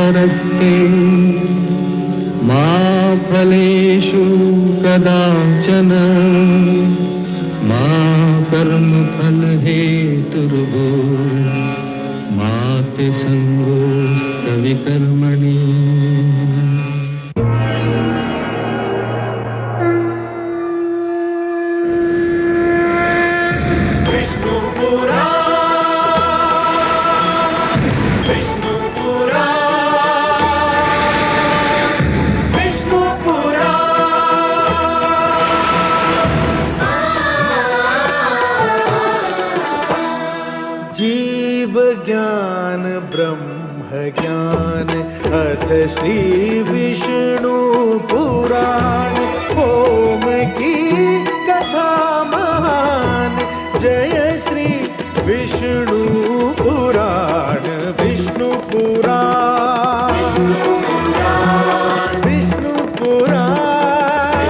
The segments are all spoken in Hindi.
प्रसारस्ते मा फलेषु कदाचन मा कर्मफल हेतुर्भो मा ते संगोऽस्तविकर्मणि। जीव ज्ञान ब्रह्म ज्ञान अथ श्री विष्णु पुराण। ओम की कथा महान, जय श्री विष्णु पुराण। विष्णु पुराण, विष्णु पुराण,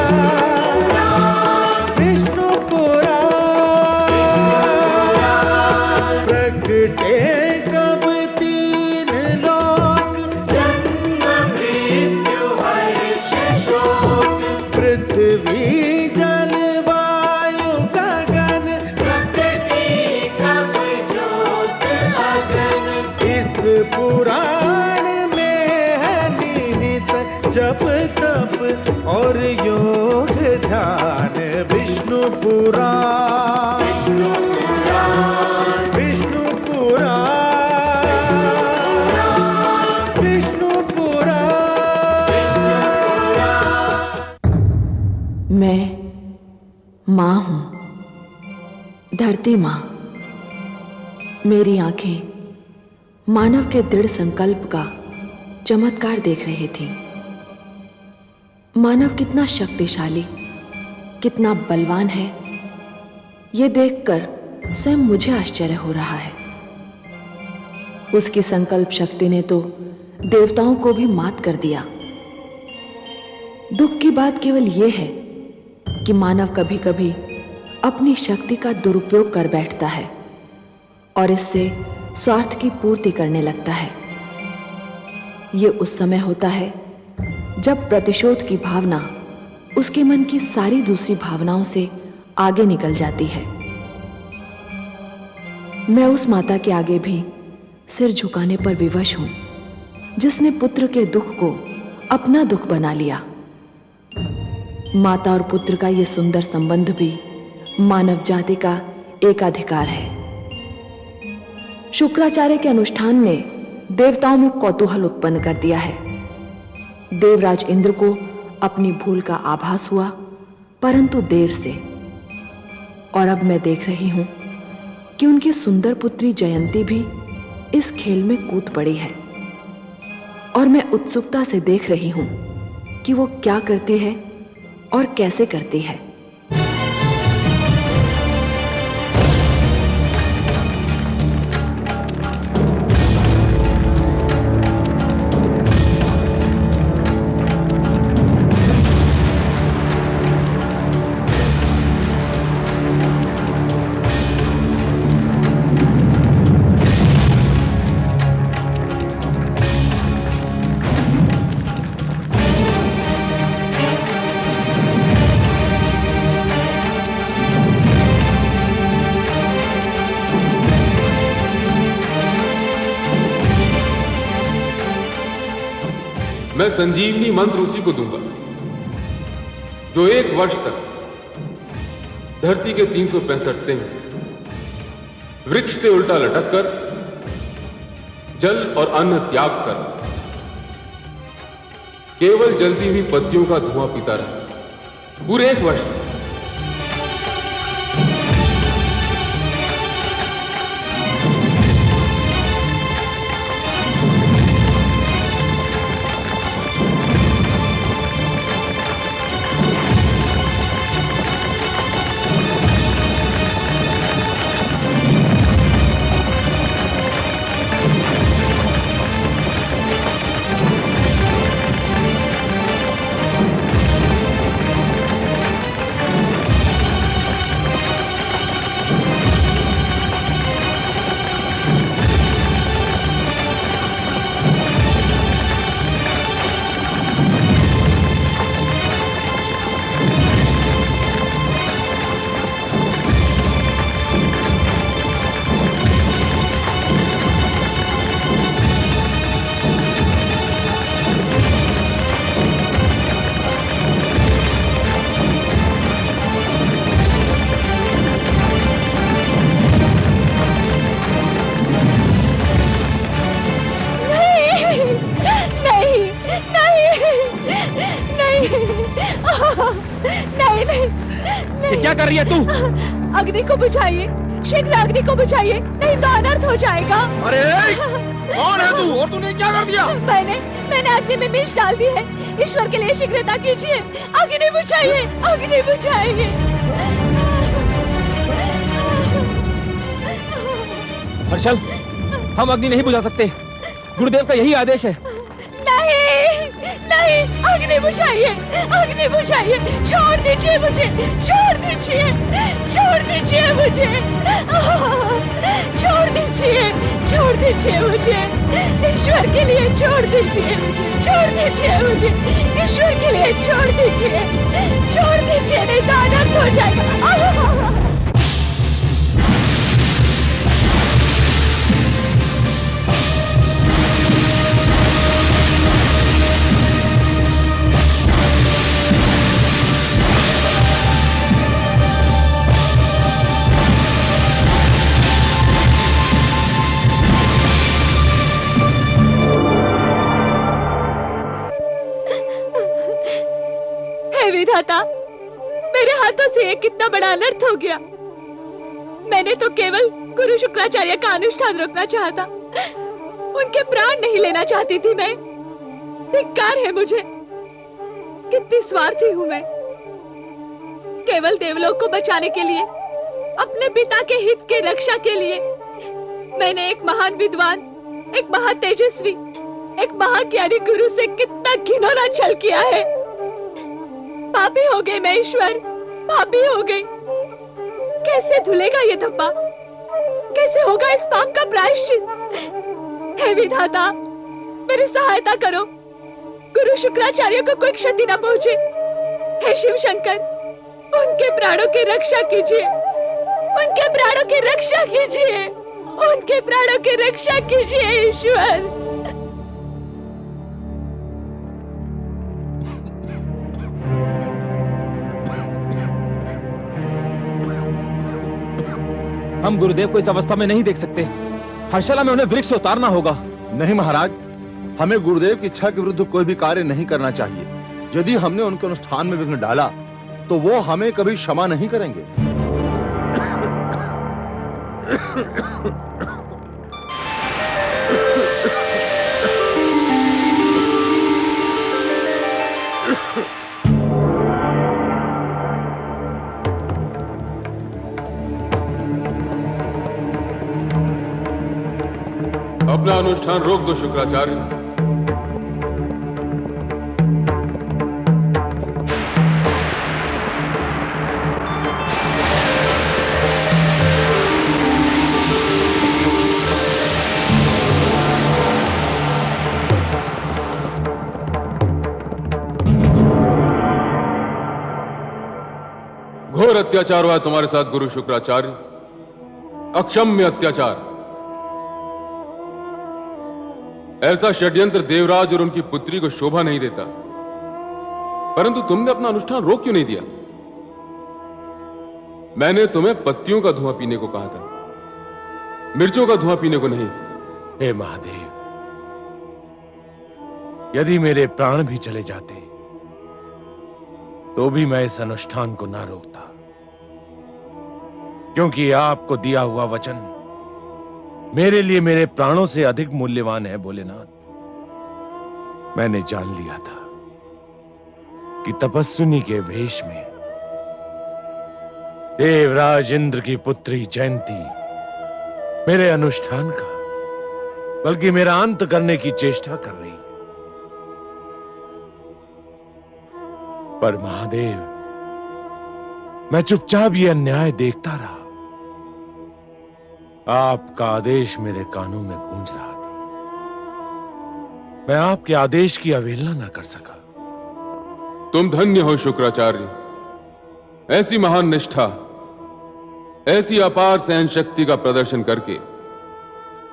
विष्णु पुराण। प्रगटे कब तीन लोक, जन्म मृत्यु हर्ष शोक। पृथ्वी जल वायु गगन, प्रकृति कब ज्योत अगन। इस पुराण में है निहित जप तप और योग ध्यान। विष्णु पुराण, विष्णु पुराण, विष्णु पुराण। मैं माँ हूँ, धरती माँ। मेरी आंखें मानव के दृढ़ संकल्प का चमत्कार देख रही थी। मानव कितना शक्तिशाली, कितना बलवान है, ये देखकर स्वयं मुझे आश्चर्य हो रहा है। उसकी संकल्प शक्ति ने तो देवताओं को भी मात कर दिया। दुख की बात केवल यह है कि मानव कभी कभी अपनी शक्ति का दुरुपयोग कर बैठता है और इससे स्वार्थ की पूर्ति करने लगता है। ये उस समय होता है जब प्रतिशोध की भावना उसके मन की सारी दूसरी भावनाओं से आगे निकल जाती है। मैं उस माता के आगे भी सिर झुकाने पर विवश हूं, जिसने पुत्र के दुख को अपना दुख बना लिया। माता और पुत्र का यह सुंदर संबंध भी मानव जाति का एकाधिकार है। शुक्राचार्य के अनुष्ठान ने देवताओं में कौतूहल उत्पन्न कर दिया है। देवराज इंद्र को अपनी भूल का आभास हुआ, परंतु देर से। और अब मैं देख रही हूं कि उनकी सुंदर पुत्री जयंती भी इस खेल में कूद पड़ी है। और मैं उत्सुकता से देख रही हूं कि वो क्या करती है और कैसे करती है। मैं संजीवनी मंत्र उसी को दूंगा जो 1 वर्ष तक धरती के 365 दिन वृक्ष से उल्टा लटक कर जल और अन्न त्याग कर केवल जलती हुई पत्तियों का धुआं पीता रहा पूरे 1 वर्ष। ये क्या कर रही है तू? अग्नि को बुझाइए, शीघ्र अग्नि को बुझाइए, नहीं तो अनर्थ हो जाएगा। अरे कौन है तू और तूने क्या कर दिया? मैंने अग्नि में विष डाल दी है। ईश्वर के लिए शीघ्रता कीजिए, अग्नि बुझाइए, अग्नि बुझाइए। हर्षल, हम अग्नि नहीं बुझा सकते, गुरुदेव का यही आदेश है। नहीं, अग्नि बुझाइए, अग्नि बुझाइए, छोड़ दीजिए मुझे, छोड़ दीजिए, छोड़ दीजिए मुझे, छोड़ दीजिए, छोड़ दीजिए मुझे, ईश्वर के लिए छोड़ दीजिए, छोड़ दीजिए मुझे, ईश्वर के लिए छोड़ दीजिए, छोड़ दीजिए, नहीं तो अनर्थ हो जाएगा। विधाता, मेरे हाथों से ये कितना बड़ा अनर्थ हो गया। मैंने तो केवल गुरु शुक्राचार्य का अनुष्ठान रोकना चाहा था, उनके प्राण नहीं लेना चाहती थी मैं। धिक्कार है मुझे, कितनी स्वार्थी हूं मैं। केवल देवलोक को बचाने के लिए, अपने पिता के हित के रक्षा के लिए मैंने एक महान विद्वान, एक महातेजस्वी, एक महाज्ञानी गुरु से कितना घिनौना छल किया है। पापी हो गई मैं ईश्वर, पापी हो गई। कैसे धुलेगा ये धब्बा, कैसे होगा इस पाप का प्रायश्चित? हे विधाता, मेरी सहायता करो, गुरु शुक्राचार्य को कोई क्षति न पहुंचे। हे शिव शंकर, उनके प्राणों की रक्षा कीजिए, उनके प्राणों की रक्षा कीजिए, उनके प्राणों की रक्षा कीजिए ईश्वर। हम गुरुदेव को इस अवस्था में नहीं देख सकते। हर्षला में उन्हें वृक्ष से उतारना होगा। नहीं महाराज, हमें गुरुदेव की इच्छा के विरुद्ध कोई भी कार्य नहीं करना चाहिए। यदि हमने उनके अनुष्ठान में विघ्न डाला तो वो हमें कभी क्षमा नहीं करेंगे। अपना अनुष्ठान रोक दो शुक्राचार्य। घोर अत्याचार हुआ तुम्हारे साथ गुरु शुक्राचार्य, अक्षम्य अत्याचार। ऐसा षड्यंत्र देवराज और उनकी पुत्री को शोभा नहीं देता। परंतु तुमने अपना अनुष्ठान रोक क्यों नहीं दिया? मैंने तुम्हें पत्तियों का धुआं पीने को कहा था, मिर्चों का धुआं पीने को नहीं। हे महादेव, यदि मेरे प्राण भी चले जाते तो भी मैं इस अनुष्ठान को ना रोकता, क्योंकि आपको दिया हुआ वचन मेरे लिए मेरे प्राणों से अधिक मूल्यवान है। भोलेनाथ, मैंने जान लिया था कि तपस्विनी के वेश में देवराज इंद्र की पुत्री जयंती मेरे अनुष्ठान का, बल्कि मेरा अंत करने की चेष्टा कर रही। पर महादेव, मैं चुपचाप ये अन्याय देखता रहा। आपका आदेश मेरे कानों में गूंज रहा था। मैं आपके आदेश की अवहेलना न कर सका। तुम धन्य हो शुक्राचार्य। ऐसी महान निष्ठा, ऐसी अपार सहन शक्ति का प्रदर्शन करके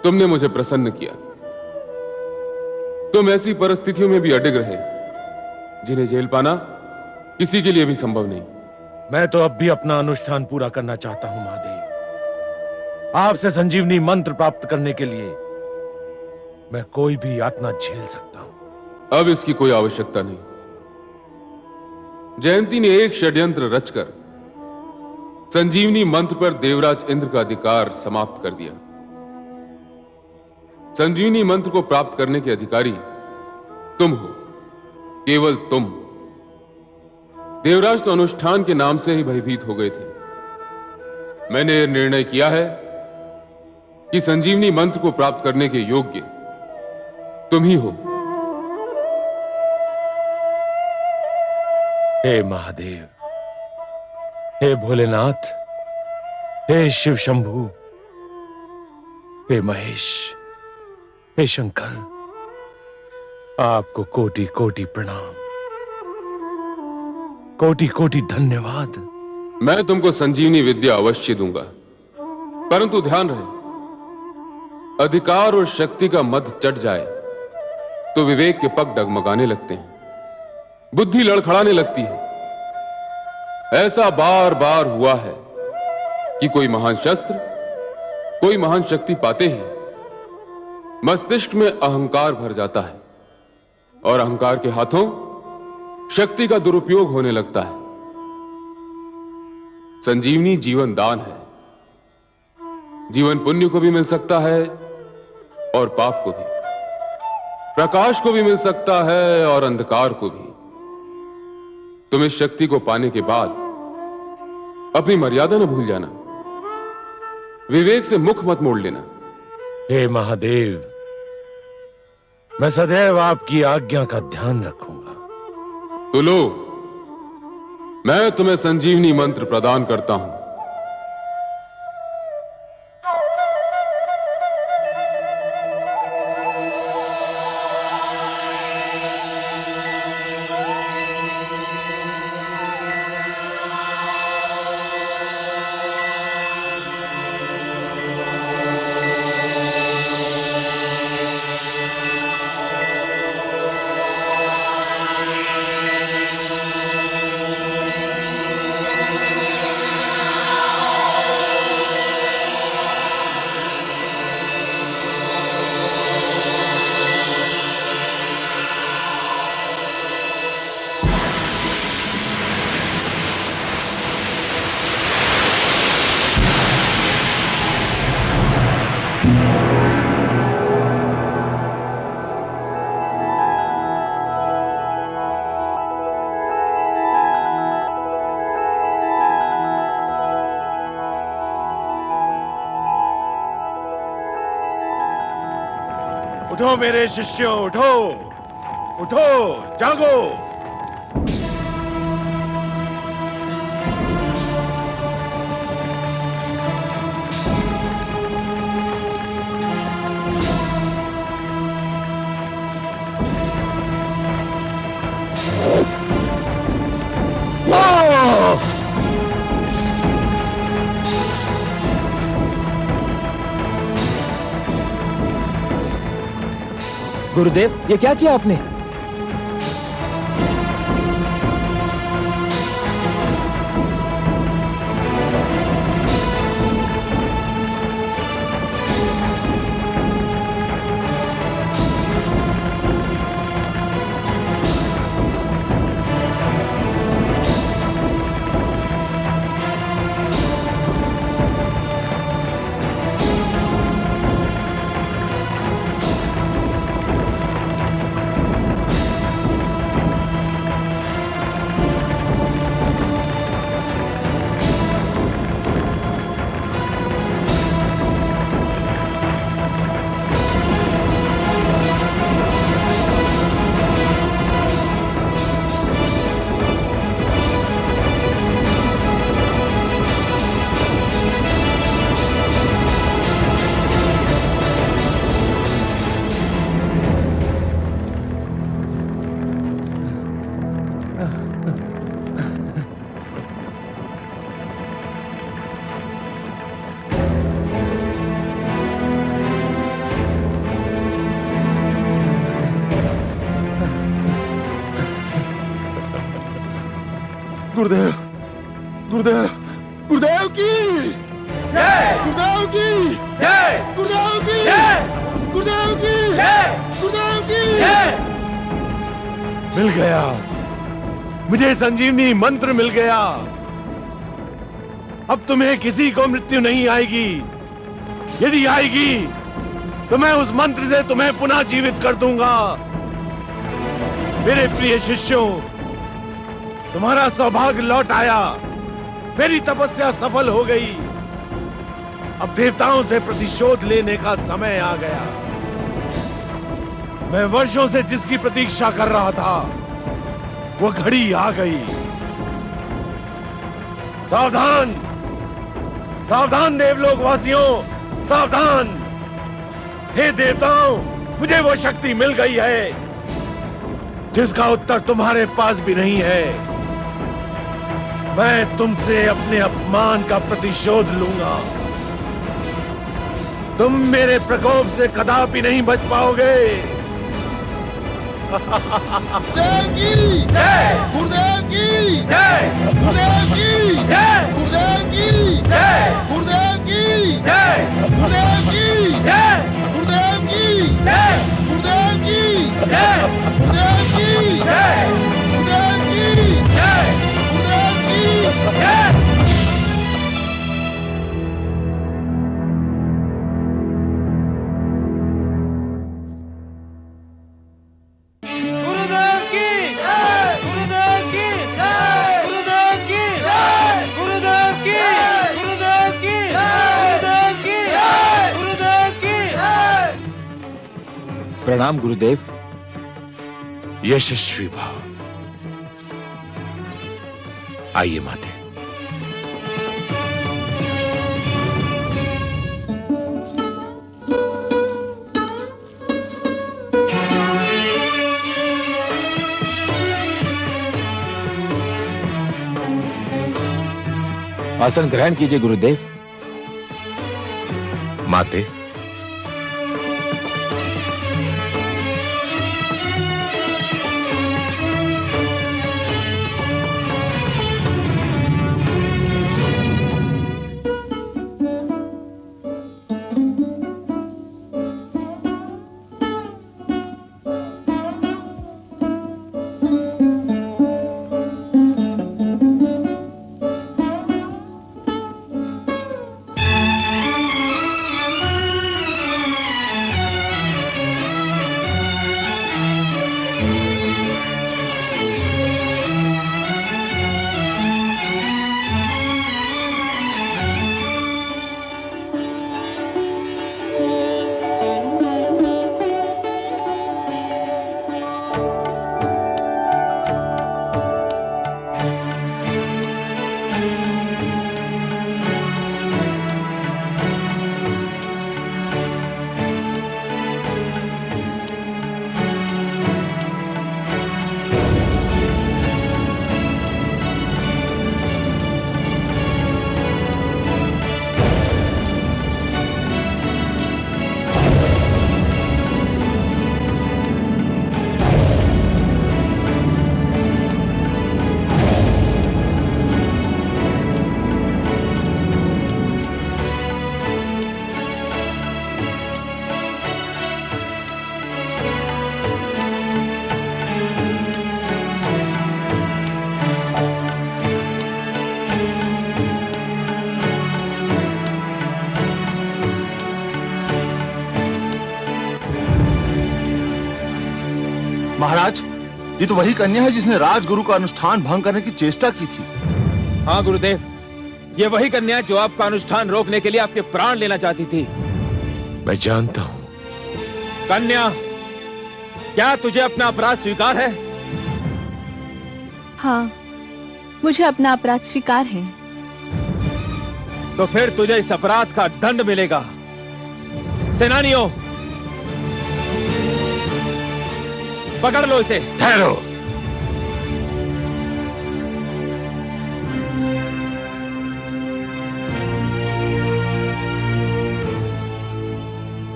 तुमने मुझे प्रसन्न किया। तुम ऐसी परिस्थितियों में भी अडिग रहे जिन्हें झेल पाना किसी के लिए भी संभव नहीं। मैं तो अब भी अपना अनुष्ठान पूरा करना चाहता हूं महादेव। आपसे संजीवनी मंत्र प्राप्त करने के लिए मैं कोई भी यातना झेल सकता हूं। अब इसकी कोई आवश्यकता नहीं। जयंती ने एक षड्यंत्र रचकर संजीवनी मंत्र पर देवराज इंद्र का अधिकार समाप्त कर दिया। संजीवनी मंत्र को प्राप्त करने के अधिकारी तुम हो, केवल तुम। देवराज तो अनुष्ठान के नाम से ही भयभीत हो गए थे। मैंने यह निर्णय किया है कि संजीवनी मंत्र को प्राप्त करने के योग्य तुम ही हो। हे महादेव, हे भोलेनाथ, हे शिव शंभू, हे महेश, हे शंकर, आपको कोटि कोटि प्रणाम, कोटि कोटि धन्यवाद। मैं तुमको संजीवनी विद्या अवश्य दूंगा, परंतु ध्यान रहे, अधिकार और शक्ति का मद चढ़ जाए तो विवेक के पग डगमगाने लगते हैं, बुद्धि लड़खड़ाने लगती है। ऐसा बार बार हुआ है कि कोई महान शस्त्र, कोई महान शक्ति पाते ही मस्तिष्क में अहंकार भर जाता है और अहंकार के हाथों शक्ति का दुरुपयोग होने लगता है। संजीवनी जीवन दान है। जीवन पुण्य को भी मिल सकता है और पाप को भी, प्रकाश को भी मिल सकता है और अंधकार को भी। तुम इस शक्ति को पाने के बाद अपनी मर्यादा न भूल जाना, विवेक से मुख मत मोड़ लेना। हे महादेव, मैं सदैव आपकी आज्ञा का ध्यान रखूंगा। तो लो, मैं तुम्हें संजीवनी मंत्र प्रदान करता हूं। उठो मेरे शिष्यों, उठो, उठो, जागो। गुरुदेव, ये क्या किया आपने? गुरुदेव, गुरुदेव, गुरुदेव की जय, गुरुदेव की जय, गुरुदेव की जय, गुरुदेव की जय, गुरुदेव की जय। मिल गया, मुझे संजीवनी मंत्र मिल गया। अब तुम्हें किसी को मृत्यु नहीं आएगी। यदि आएगी तो मैं उस मंत्र से तुम्हें पुनः जीवित कर दूंगा। मेरे प्रिय शिष्यों, तुम्हारा सौभाग्य लौट आया। मेरी तपस्या सफल हो गई। अब देवताओं से प्रतिशोध लेने का समय आ गया। मैं वर्षों से जिसकी प्रतीक्षा कर रहा था, वो घड़ी आ गई। सावधान, सावधान देवलोक वासियों, सावधान। हे देवताओं, मुझे वो शक्ति मिल गई है जिसका उत्तर तुम्हारे पास भी नहीं है। मैं तुमसे अपने अपमान का प्रतिशोध लूंगा। तुम मेरे प्रकोप से कदापि नहीं बच पाओगे। गुरुदेव की जय, गुरुदेव की जय, गुरुदेव की जय, गुरुदेव की जय, गुरुदेव की जय, गुरुदेव की जय, गुरुदेव की जय, गुरुदेव की जय, गुरुदेव की जय, गुरुदेव की जय, गुरुदेव की जय। प्रणाम गुरुदेव। यशस्वी भाव। आइए माते। आसन ग्रहण कीजिए गुरुदेव। माते, महाराज, ये तो वही कन्या है जिसने राजगुरु का अनुष्ठान भंग करने की चेष्टा की थी। हाँ गुरुदेव, ये वही कन्या जो आपका अनुष्ठान रोकने के लिए आपके प्राण लेना चाहती थी। मैं जानता हूं। कन्या, क्या तुझे अपना अपराध स्वीकार है? हाँ, मुझे अपना अपराध स्वीकार है। तो फिर तुझे इस अपराध का दंड मिलेगा। सेनानियों, पकड़ लो इसे। ठहरो।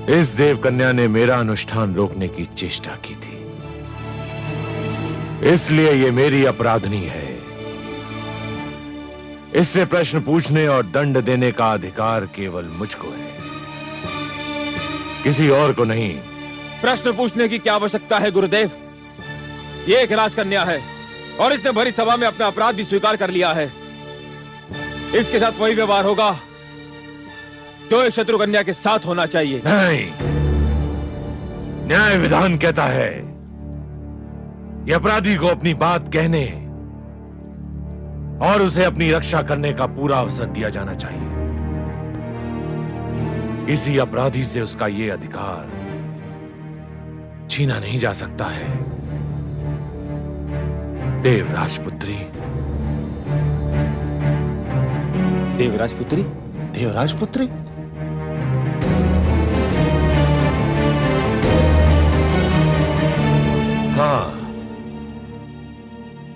इस देव कन्या ने मेरा अनुष्ठान रोकने की चेष्टा की थी, इसलिए ये मेरी अपराधनी है। इससे प्रश्न पूछने और दंड देने का अधिकार केवल मुझको है, किसी और को नहीं। प्रश्न पूछने की क्या आवश्यकता है गुरुदेव? ये एक राजकन्या है और इसने भरी सभा में अपना अपराध भी स्वीकार कर लिया है। इसके साथ वही व्यवहार होगा जो एक शत्रु कन्या के साथ होना चाहिए। नहीं, न्याय विधान कहता है कि अपराधी को अपनी बात कहने और उसे अपनी रक्षा करने का पूरा अवसर दिया जाना चाहिए। किसी अपराधी से उसका यह अधिकार छीना नहीं जा सकता है। देवराजपुत्री, देवराजपुत्री, देवराजपुत्री? हाँ,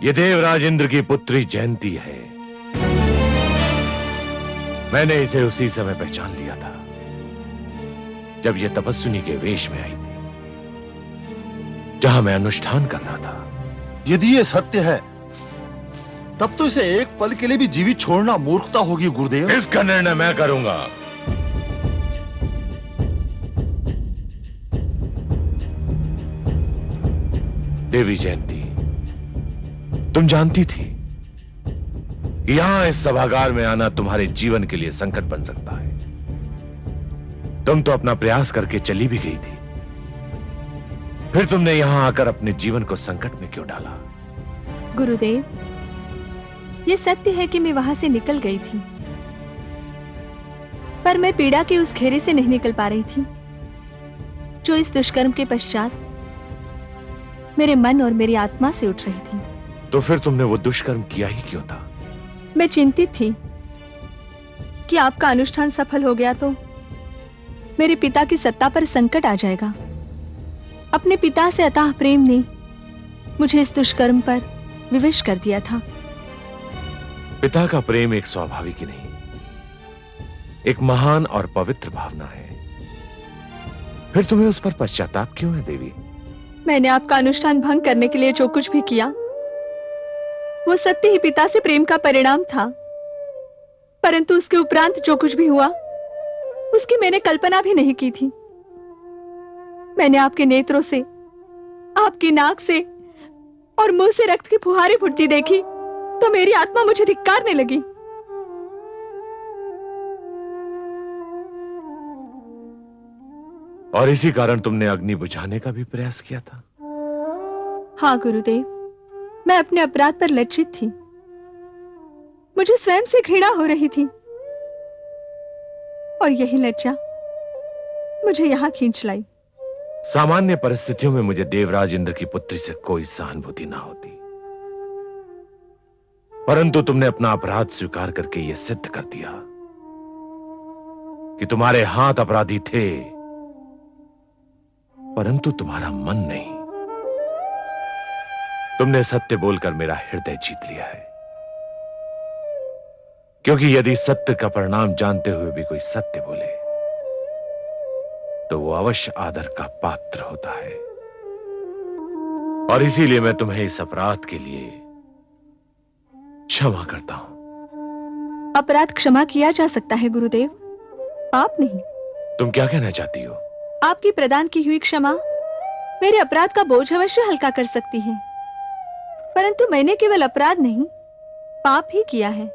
ये देवराज इंद्र की पुत्री जयंती है। मैंने इसे उसी समय पहचान लिया था जब यह तपस्विनी के वेश में आई थी, जहां मैं अनुष्ठान कर रहा था। यदि ये सत्य है तब तो इसे एक पल के लिए भी जीवित छोड़ना मूर्खता होगी गुरुदेव। इसका निर्णय मैं करूंगा। देवी जयंती, तुम जानती थी कि यहां इस सभागार में आना तुम्हारे जीवन के लिए संकट बन सकता है। तुम तो अपना प्रयास करके चली भी गई थी, फिर तुमने यहां आकर अपने जीवन को संकट में क्यों डाला? गुरुदेव, ये सत्य है कि मैं वहां से निकल गई थी, पर मैं पीड़ा के उस घेरे से नहीं निकल पा रही थी जो इस दुष्कर्म के पश्चात मेरे मन और मेरी आत्मा से उठ रही थी। तो फिर तुमने वो दुष्कर्म किया ही क्यों था? मैं चिंतित थी कि आपका अनुष्ठान सफल हो गया तो मेरे पिता की सत्ता पर संकट आ जाएगा। अपने पिता से अथाह प्रेम ने मुझे इस दुष्कर्म पर विवश कर दिया था। पिता का प्रेम एक स्वाभाविक ही नहीं, एक महान और पवित्र भावना है। फिर तुम्हें उस पर पश्चाताप क्यों है देवी? मैंने आपका अनुष्ठान भंग करने के लिए जो कुछ भी किया वो सत्य ही पिता से प्रेम का परिणाम था, परंतु उसके उपरांत जो कुछ भी हुआ उसकी मैंने कल्पना भी नहीं की थी। मैंने आपके नेत्रों से, आपकी नाक से और मुंह से रक्त की फुहारें फूटती देखी तो मेरी आत्मा मुझे धिक्कारने लगी। और इसी कारण तुमने अग्नि बुझाने का भी प्रयास किया था? हाँ गुरुदेव, मैं अपने अपराध पर लज्जित थी। मुझे स्वयं से घृणा हो रही थी और यही लज्जा मुझे यहां खींच लाई। सामान्य परिस्थितियों में मुझे देवराज इंद्र की पुत्री से कोई सहानुभूति ना होती, परंतु तुमने अपना अपराध स्वीकार करके यह सिद्ध कर दिया कि तुम्हारे हाथ अपराधी थे, परंतु तुम्हारा मन नहीं। तुमने सत्य बोलकर मेरा हृदय जीत लिया है, क्योंकि यदि सत्य का परिणाम जानते हुए भी कोई सत्य बोले तो वो अवश्य आदर का पात्र होता है। और इसीलिए मैं तुम्हें इस अपराध के लिए क्षमा करता हूं। अपराध क्षमा किया जा सकता है गुरुदेव, पाप नहीं। तुम क्या कहना चाहती हो? आपकी प्रदान की हुई क्षमा मेरे अपराध का बोझ अवश्य हल्का कर सकती है, परंतु मैंने केवल अपराध नहीं, पाप ही किया है,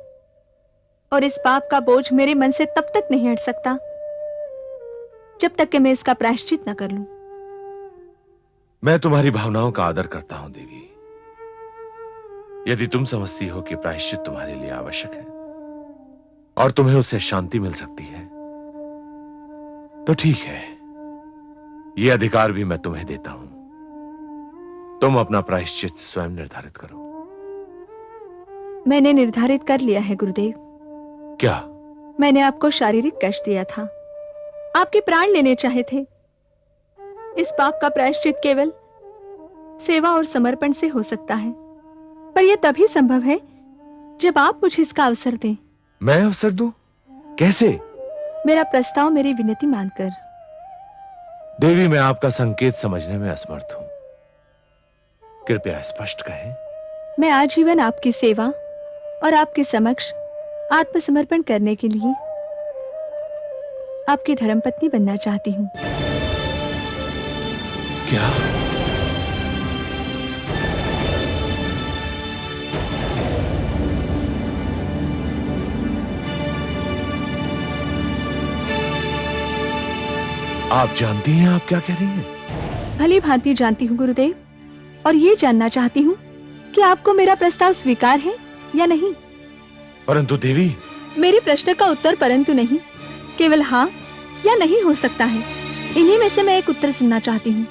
और इस पाप का बोझ मेरे मन से तब तक नहीं हट सकता जब तक कि मैं इसका प्रायश्चित न कर लूं। मैं तुम्हारी भावनाओं का आदर करता हूं देवी। यदि तुम समझती हो कि प्रायश्चित तुम्हारे लिए आवश्यक है और तुम्हें उससे शांति मिल सकती है तो ठीक है, यह अधिकार भी मैं तुम्हें देता हूं। तुम अपना प्रायश्चित स्वयं निर्धारित करो। मैंने निर्धारित कर लिया है गुरुदेव। क्या? मैंने आपको शारीरिक कष्ट दिया था, आपके प्राण लेने चाहे थे। इस पाप का प्रायश्चित केवल सेवा और समर्पण से हो सकता है, पर यह तभी संभव है जब आप मुझे इसका अवसर दें। मैं अवसर दूं? कैसे? मेरा प्रस्ताव मेरी विनती मानकर। देवी, मैं आपका संकेत समझने में असमर्थ हूं, कृपया स्पष्ट कहें। मैं आजीवन आपकी सेवा और आपके समक्ष आत्मसमर्पण करने के लिए आपकी धर्मपत्नी बनना चाहती हूं। क्या? आप जानती हैं आप क्या कह रही हैं? भली भांति जानती हूँ गुरुदेव, और ये जानना चाहती हूँ कि आपको मेरा प्रस्ताव स्वीकार है या नहीं। परंतु देवी, मेरे प्रश्न का उत्तर परंतु नहीं, केवल हाँ या नहीं हो सकता है। इन्हीं में से मैं एक उत्तर सुनना चाहती हूँ।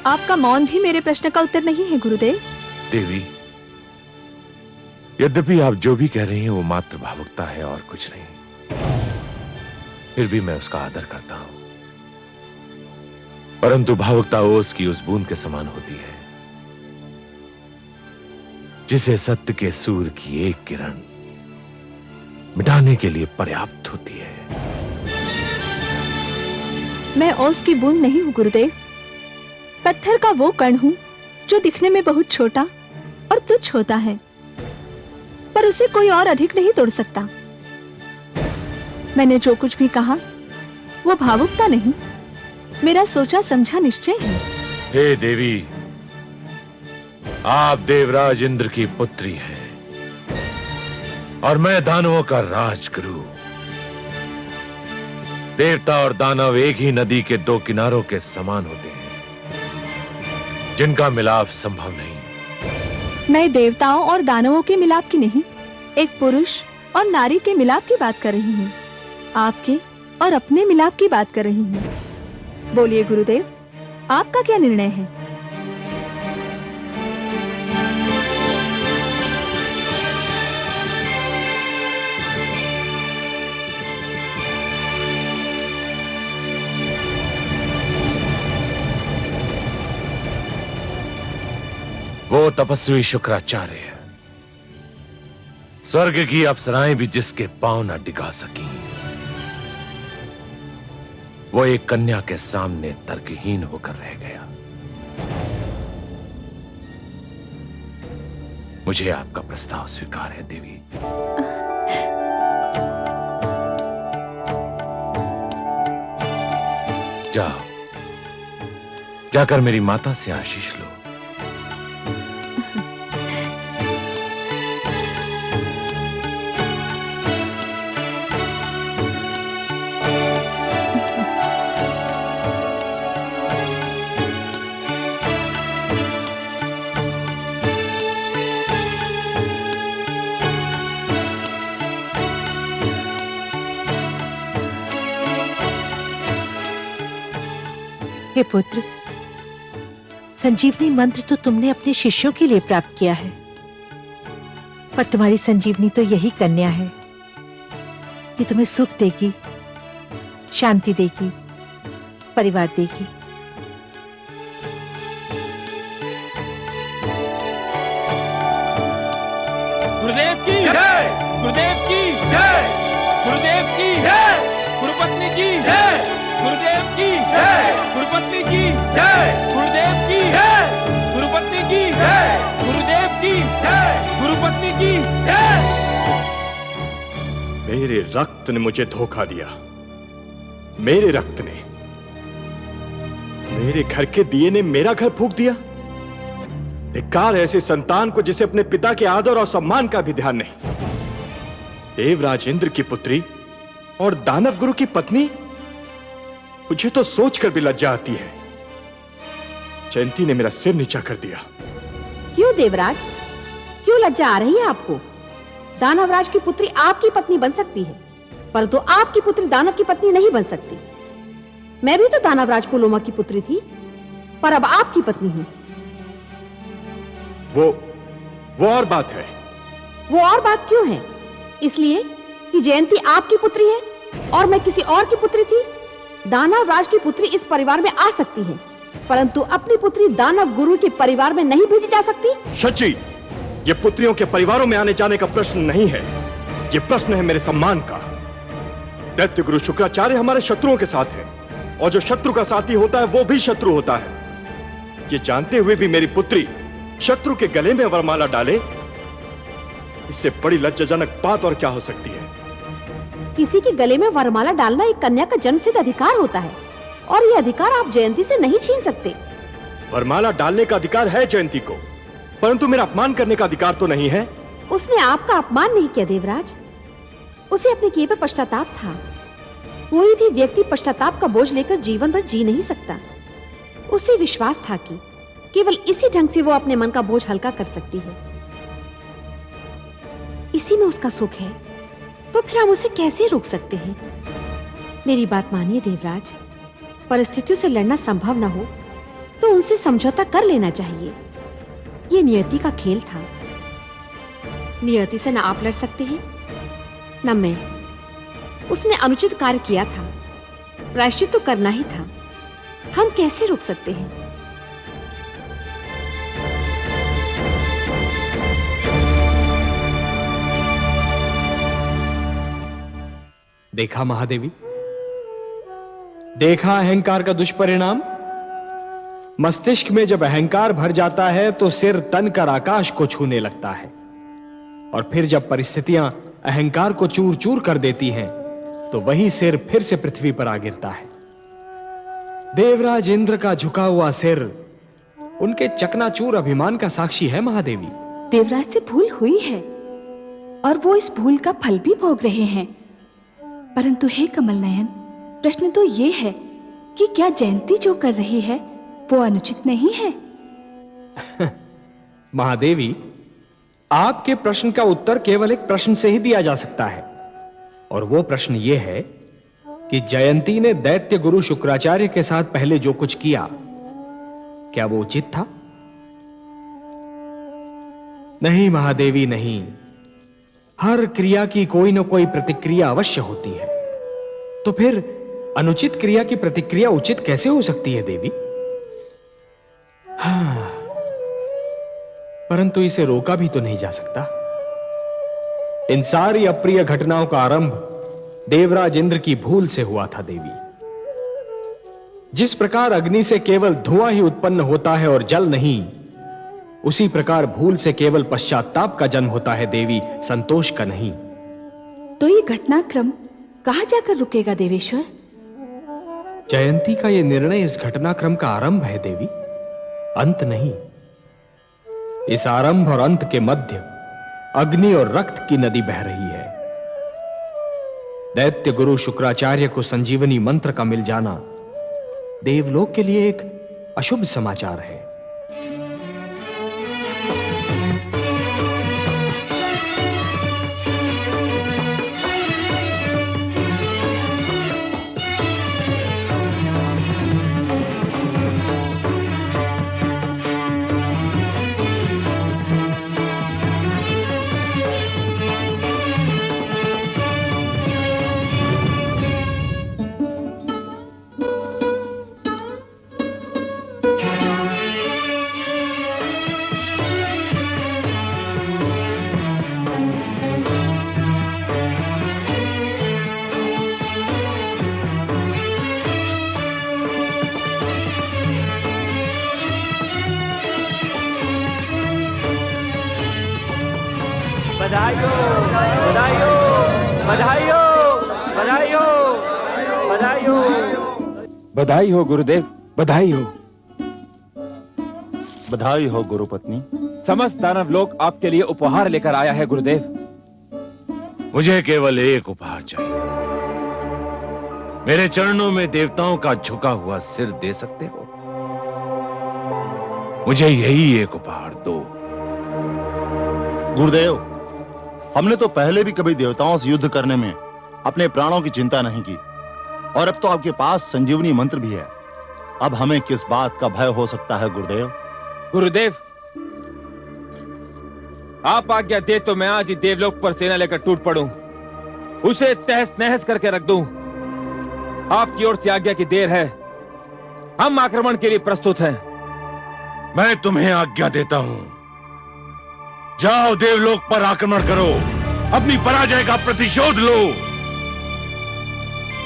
आपका मौन भी मेरे प्रश्न का उत्तर नहीं है गुरुदेव। देवी, यद्यपि आप जो भी कह रही हैं वो मात्र भावुकता है और कुछ नहीं, फिर भी मैं उसका आदर करता हूं। परंतु भावुकता ओस की उस बूंद के समान होती है जिसे सत्य के सूर्य की एक किरण मिटाने के लिए पर्याप्त होती है। मैं ओस की बूंद नहीं हूँ गुरुदेव, पत्थर का वो कण हूँ जो दिखने में बहुत छोटा और तुच्छ होता है, पर उसे कोई और अधिक नहीं तोड़ सकता। मैंने जो कुछ भी कहा वो भावुकता नहीं, मेरा सोचा समझा निश्चय है। हे देवी, आप देवराज इंद्र की पुत्री हैं और मैं दानवों का राजगुरु। देवता और दानव एक ही नदी के दो किनारों के समान होते हैं जिनका मिलाप संभव नहीं। मैं देवताओं और दानवों के मिलाप की नहीं, एक पुरुष और नारी के मिलाप की बात कर रही हूँ। आपके और अपने मिलाप की बात कर रही हूँ। बोलिए गुरुदेव, आपका क्या निर्णय है? वो तपस्वी शुक्राचार्य, स्वर्ग की अप्सराएं भी जिसके पांव न डिगा सकी, वो एक कन्या के सामने तर्कहीन होकर रह गया। मुझे आपका प्रस्ताव स्वीकार है देवी। जाओ, जाकर मेरी माता से आशीष लो। हे पुत्र, संजीवनी मंत्र तो तुमने अपने शिष्यों के लिए प्राप्त किया है, पर तुम्हारी संजीवनी तो यही कन्या है कि तुम्हें सुख देगी, शांति देगी, परिवार देगी। गुरुदेव की जय, गुरुदेव की जय, गुरुदेव की जय, गुरुपत्नी की जय, गुरुदेव की जय, गुरुपत्नी की जय, गुरुदेव की जय, गुरुपत्नी की जय, गुरुदेव की जय, गुरुपत्नी की जय। मेरे रक्त ने मुझे धोखा दिया, मेरे रक्त ने, मेरे घर के दिए ने मेरा घर फूंक दिया। धिक्कार ऐसे संतान को जिसे अपने पिता के आदर और सम्मान का भी ध्यान नहीं। देवराज इंद्र की पुत्री और दानव गुरु की पत्नी, मुझे तो सोचकर भी लज्जा आती है। जयंती ने मेरा सिर नीचा कर दिया। क्यों देवराज, क्यों लज्जा आ रही है आपको? दानवराज की पुत्री आपकी पत्नी बन सकती है, परंतु आपकी पुत्री दानव की पत्नी नहीं बन सकती। मैं भी तो दानवराज पुलोमा की पुत्री थी, पर अब आपकी पत्नी हूं। वो और बात है। वो और बात क्यों है? इसलिए कि जयंती आपकी पुत्री है और मैं किसी और की पुत्री थी। दानवराज की पुत्री इस परिवार में आ सकती है, परंतु अपनी पुत्री दानव गुरु के परिवार में नहीं भेजी जा सकती। शची, ये पुत्रियों के परिवारों में आने जाने का प्रश्न नहीं है, ये प्रश्न है मेरे सम्मान का। दैत्य गुरु शुक्राचार्य हमारे शत्रुओं के साथ है, और जो शत्रु का साथी होता है वो भी शत्रु होता है। ये जानते हुए भी मेरी पुत्री शत्रु के गले में वरमाला डाले, इससे बड़ी लज्जाजनक बात और क्या हो सकती है? किसी के गले में वरमाला डालना एक कन्या का जन्मसिद्ध अधिकार होता है, और ये अधिकार आप जयंती से नहीं छीन सकते। वरमाला डालने का अधिकार है जयंती को, परंतु मेरा अपमान करने का अधिकार तो नहीं है। उसने आपका अपमान नहीं किया देवराज, उसे अपने किए पर पश्चाताप था। कोई भी व्यक्ति पश्चाताप का बोझ लेकर जीवन भर जी नहीं सकता। उसे विश्वास था कि केवल इसी ढंग से वो अपने मन का बोझ हल्का कर सकती है। इसी में उसका सुख है, तो फिर हम उसे कैसे रोक सकते हैं? मेरी बात मानिए देवराज, परिस्थितियों से लड़ना संभव न हो तो उनसे समझौता कर लेना चाहिए। ये नियति का खेल था। नियति से न आप लड़ सकते हैं न मैं। उसने अनुचित कार्य किया था, प्रायश्चित तो करना ही था। हम कैसे रोक सकते हैं? देखा महादेवी, देखा अहंकार का दुष्परिणाम। मस्तिष्क में जब अहंकार भर जाता है तो सिर तन कर आकाश को छूने लगता है, और फिर जब परिस्थितियां अहंकार को चूर चूर कर देती हैं तो वही सिर फिर से पृथ्वी पर आ गिरता है। देवराज इंद्र का झुका हुआ सिर उनके चकनाचूर अभिमान का साक्षी है महादेवी। देवराज से भूल हुई है और वो इस भूल का फल भी भोग रहे हैं। परंतु हे कमल नयन, प्रश्न तो ये है कि क्या जयंती जो कर रही है वो अनुचित नहीं है? महादेवी, आपके प्रश्न का उत्तर केवल एक प्रश्न से ही दिया जा सकता है, और वो प्रश्न ये है कि जयंती ने दैत्य गुरु शुक्राचार्य के साथ पहले जो कुछ किया, क्या वो उचित था? नहीं महादेवी, नहीं। हर क्रिया की कोई न कोई प्रतिक्रिया अवश्य होती है, तो फिर अनुचित क्रिया की प्रतिक्रिया उचित कैसे हो सकती है देवी? हाँ, परंतु इसे रोका भी तो नहीं जा सकता। इन सारी अप्रिय घटनाओं का आरंभ देवराज इंद्र की भूल से हुआ था देवी। जिस प्रकार अग्नि से केवल धुआं ही उत्पन्न होता है और जल नहीं, उसी प्रकार भूल से केवल पश्चाताप का जन्म होता है देवी, संतोष का नहीं। तो ये घटनाक्रम कहां जाकर रुकेगा देवेश्वर? जयंती का यह निर्णय इस घटनाक्रम का आरंभ है देवी, अंत नहीं। इस आरंभ और अंत के मध्य अग्नि और रक्त की नदी बह रही है। दैत्य गुरु शुक्राचार्य को संजीवनी मंत्र का मिल जाना देवलोक के लिए एक अशुभ समाचार है। बधाई हो, बधाई हो, बधाई हो, बधाई हो, बधाई हो। बधाई हो गुरुदेव, बधाई हो। बधाई हो गुरुपत्नी। समस्त दानव लोग आपके लिए उपहार लेकर आया है गुरुदेव। मुझे केवल एक उपहार चाहिए। मेरे चरणों में देवताओं का झुका हुआ सिर दे सकते हो? मुझे यही एक उपहार दो। गुरुदेव, हमने तो पहले भी कभी देवताओं से युद्ध करने में अपने प्राणों की चिंता नहीं की, और अब तो आपके पास संजीवनी मंत्र भी है। अब हमें किस बात का भय हो सकता है गुरुदेव? गुरुदेव, आप आज्ञा दे तो मैं आज ही देवलोक पर सेना लेकर टूट पड़ूं, उसे तहस नहस करके रख दूं। आपकी ओर से आज्ञा की देर है, हम आक्रमण के लिए प्रस्तुत हैं। मैं तुम्हें आज्ञा देता हूं, जाओ देवलोक पर आक्रमण करो, अपनी पराजय का प्रतिशोध लो।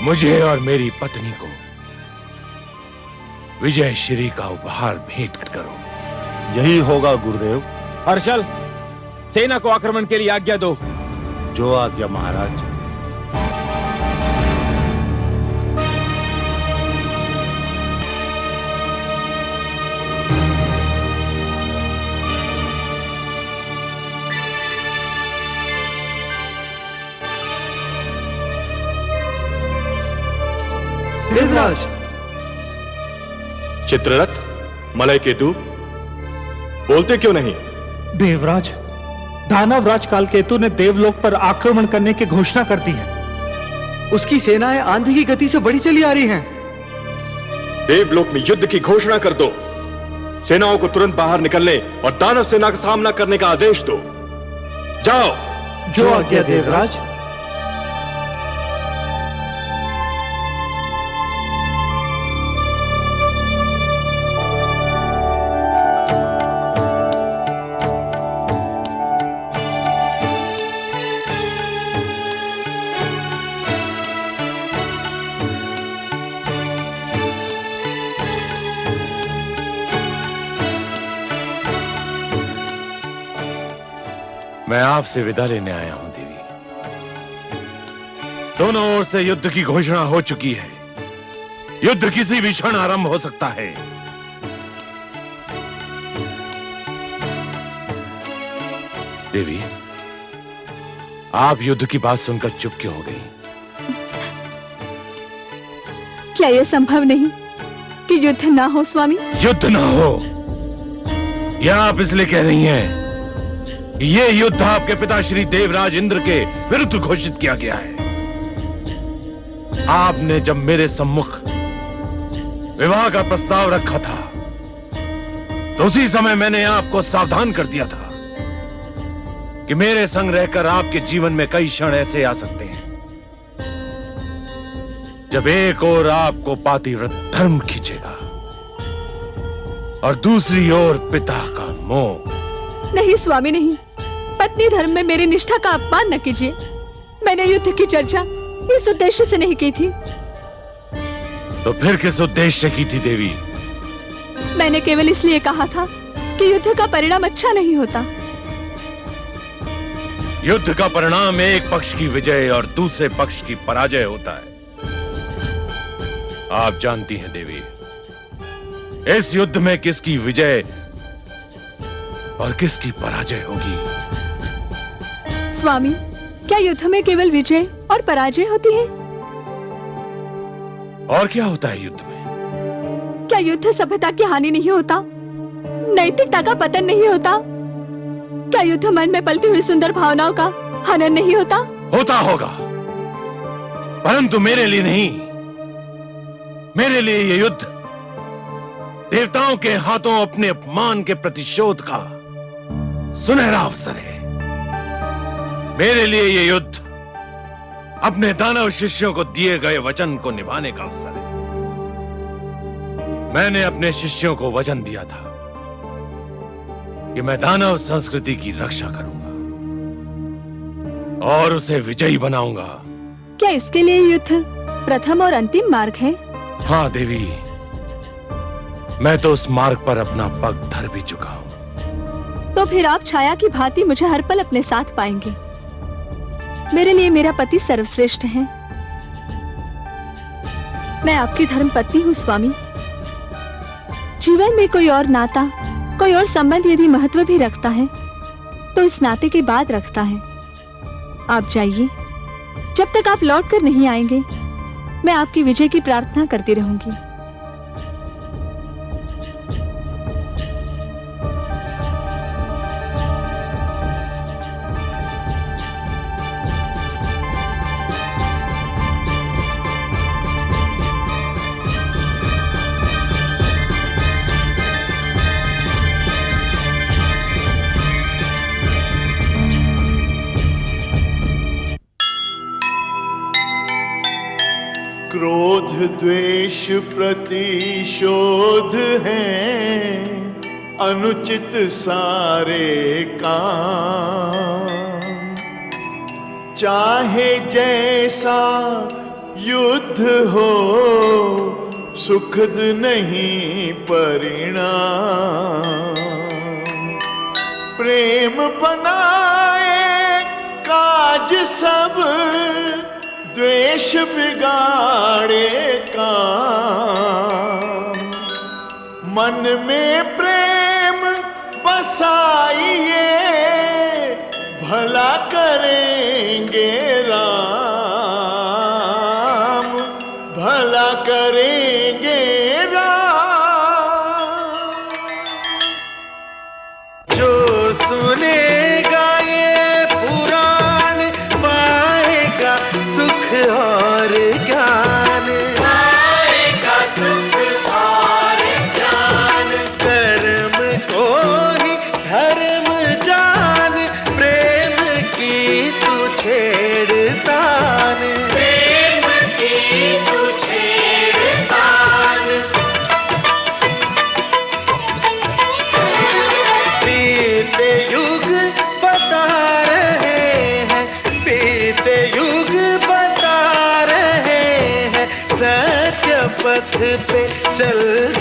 मुझे और मेरी पत्नी को विजय श्री का उपहार भेंट करो। यही होगा गुरुदेव। हर्षल, सेना को आक्रमण के लिए आज्ञा दो। जो आज्ञा महाराज। देवराज। चित्ररथ, मलय केतु, बोलते क्यों नहीं? देवराज, दानवराज कालकेतु ने देवलोक पर आक्रमण करने की घोषणा कर दी है। उसकी सेनाएं आंधी की गति से बढ़ी चली आ रही हैं। देवलोक में युद्ध की घोषणा कर दो। सेनाओं को तुरंत बाहर निकलने और दानव सेना का सामना करने का आदेश दो। जाओ। जो आज्ञा देवराज। मैं आपसे विदा लेने आया हूं देवी। दोनों ओर से युद्ध की घोषणा हो चुकी है। युद्ध किसी भी क्षण आरंभ हो सकता है। देवी, आप युद्ध की बात सुनकर चुप क्यों हो गई? क्या यह संभव नहीं कि युद्ध ना हो स्वामी? युद्ध ना हो यह आप इसलिए कह रही हैं कि ये युद्ध आपके पिता श्री देवराज इंद्र के विरुद्ध घोषित किया गया है। आपने जब मेरे सम्मुख विवाह का प्रस्ताव रखा था तो उसी समय मैंने आपको सावधान कर दिया था कि मेरे संग रहकर आपके जीवन में कई क्षण ऐसे आ सकते हैं जब एक ओर आपको पातिव्रत धर्म खींचेगा और दूसरी ओर पिता का मोह। नहीं स्वामी नहीं, पत्नी धर्म में मेरी निष्ठा का अपमान न कीजिए। मैंने युद्ध की चर्चा इस उद्देश्य से नहीं की थी। तो फिर किस उद्देश्य की थी देवी? मैंने केवल इसलिए कहा था कि युद्ध का परिणाम अच्छा नहीं होता। युद्ध का परिणाम एक पक्ष की विजय और दूसरे पक्ष की पराजय होता है। आप जानती हैं देवी, इस युद्ध में किसकी विजय और किसकी पराजय होगी? स्वामी, क्या युद्ध में केवल विजय और पराजय होती है? और क्या होता है युद्ध में? क्या युद्ध सभ्यता की हानि नहीं होता? नैतिकता का पतन नहीं होता? क्या युद्ध मन में पलती हुई सुंदर भावनाओं का हनन नहीं होता? होता होगा, परंतु मेरे लिए नहीं। मेरे लिए ये युद्ध देवताओं के हाथों अपने अपमान के प्रतिशोध का सुनहरा अवसर है। मेरे लिए ये युद्ध अपने दानव शिष्यों को दिए गए वचन को निभाने का अवसर है। मैंने अपने शिष्यों को वचन दिया था कि मैं दानव संस्कृति की रक्षा करूंगा और उसे विजयी बनाऊंगा। क्या इसके लिए युद्ध प्रथम और अंतिम मार्ग है? हाँ देवी, मैं तो उस मार्ग पर अपना पग धर भी चुका हूं। तो फिर आप छाया की भांति मुझे हर पल अपने साथ पाएंगे। मेरे लिए मेरा पति सर्वश्रेष्ठ है। मैं आपकी धर्म पत्नी हूँ स्वामी। जीवन में कोई और नाता, कोई और संबंध यदि महत्व भी रखता है तो इस नाते के बाद रखता है। आप जाइए, जब तक आप लौट कर नहीं आएंगे मैं आपकी विजय की प्रार्थना करती रहूंगी। क्रोध द्वेष प्रतिशोध हैं अनुचित सारे काम। चाहे जैसा युद्ध हो सुखद नहीं परिणाम। प्रेम बनाए काज सब द्वेष बिगाड़े काम। मन में प्रेम बसाइए भला करेंगे राम। भला करेंगे पे चल